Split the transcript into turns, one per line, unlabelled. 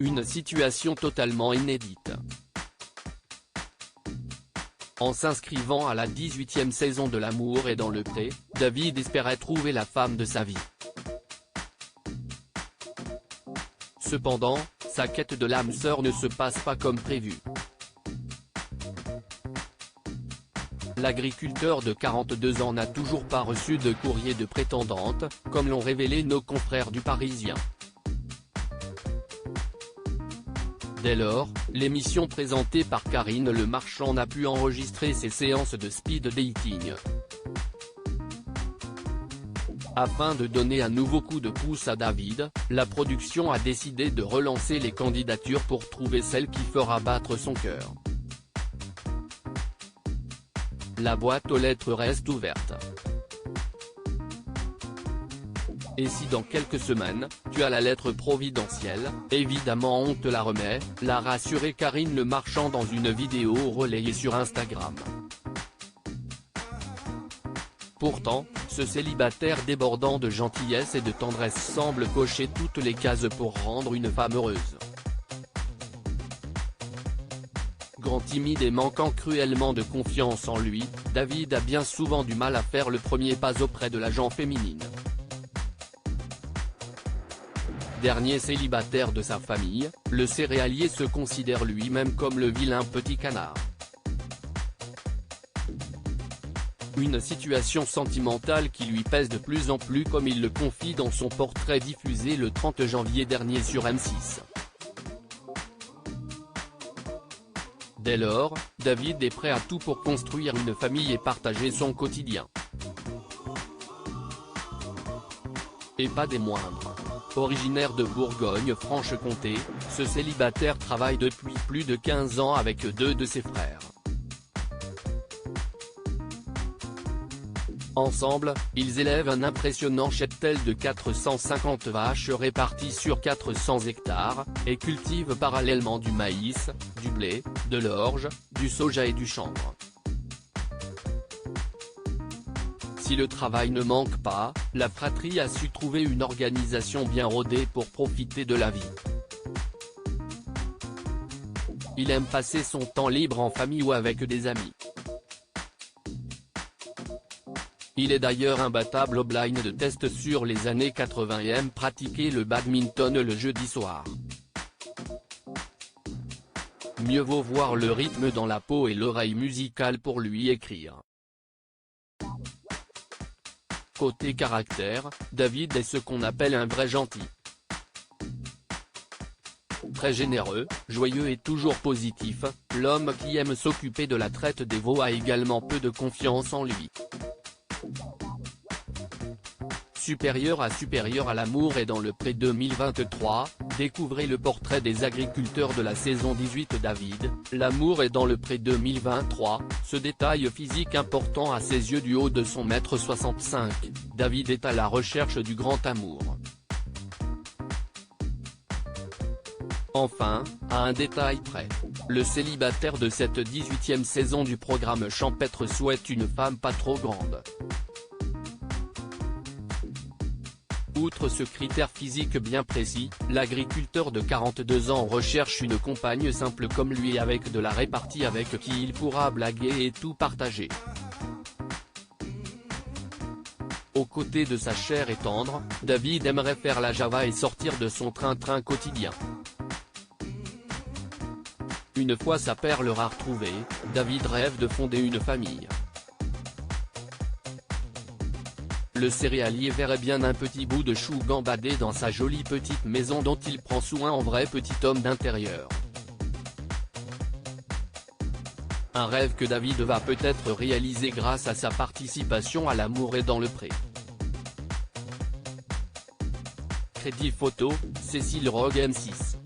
Une situation totalement inédite. En s'inscrivant à la 18e saison de L'amour est dans le pré, David espérait trouver la femme de sa vie. Cependant, sa quête de l'âme sœur ne se passe pas comme prévu. L'agriculteur de 42 ans n'a toujours pas reçu de courrier de prétendante, comme l'ont révélé nos confrères du Parisien. Dès lors, l'émission présentée par Karine Le Marchand n'a pu enregistrer ses séances de speed dating. Afin de donner un nouveau coup de pouce à David, la production a décidé de relancer les candidatures pour trouver celle qui fera battre son cœur. La boîte aux lettres reste ouverte. Et si dans quelques semaines, tu as la lettre providentielle, évidemment on te la remet, l'a rassuré Karine Le Marchand dans une vidéo relayée sur Instagram. Pourtant, ce célibataire débordant de gentillesse et de tendresse semble cocher toutes les cases pour rendre une femme heureuse. Grand timide et manquant cruellement de confiance en lui, David a bien souvent du mal à faire le premier pas auprès de la gent féminine. Dernier célibataire de sa famille, le céréalier se considère lui-même comme le vilain petit canard. Une situation sentimentale qui lui pèse de plus en plus comme il le confie dans son portrait diffusé le 30 janvier dernier sur M6. Dès lors, David est prêt à tout pour construire une famille et partager son quotidien. Et pas des moindres. Originaire de Bourgogne-Franche-Comté, ce célibataire travaille depuis plus de 15 ans avec deux de ses frères. Ensemble, ils élèvent un impressionnant cheptel de 450 vaches réparties sur 400 hectares, et cultivent parallèlement du maïs, du blé, de l'orge, du soja et du chanvre. Si le travail ne manque pas, la fratrie a su trouver une organisation bien rodée pour profiter de la vie. Il aime passer son temps libre en famille ou avec des amis. Il est d'ailleurs imbattable au blind test sur les années 80 et aime pratiquer le badminton le jeudi soir. Mieux vaut voir le rythme dans la peau et l'oreille musicale pour lui écrire. Côté caractère, David est ce qu'on appelle un vrai gentil. Très généreux, joyeux et toujours positif, l'homme qui aime s'occuper de la traite des veaux a également peu de confiance en lui. Supérieur à l'amour est dans le pré 2023, découvrez le portrait des agriculteurs de la saison 18 David, L'amour est dans le pré 2023, ce détail physique important à ses yeux du haut de son 1,65 m, David est à la recherche du grand amour. Enfin, à un détail près, le célibataire de cette 18e saison du programme champêtre souhaite une femme pas trop grande. Outre ce critère physique bien précis, l'agriculteur de 42 ans recherche une compagne simple comme lui avec de la répartie avec qui il pourra blaguer et tout partager. Aux côtés de sa chère et tendre, David aimerait faire la Java et sortir de son train-train quotidien. Une fois sa perle rare trouvée, David rêve de fonder une famille. Le céréalier verrait bien un petit bout de chou gambader dans sa jolie petite maison dont il prend soin en vrai petit homme d'intérieur. Un rêve que David va peut-être réaliser grâce à sa participation à L'amour est dans le pré. Crédit photo, Cécile Rogue M6.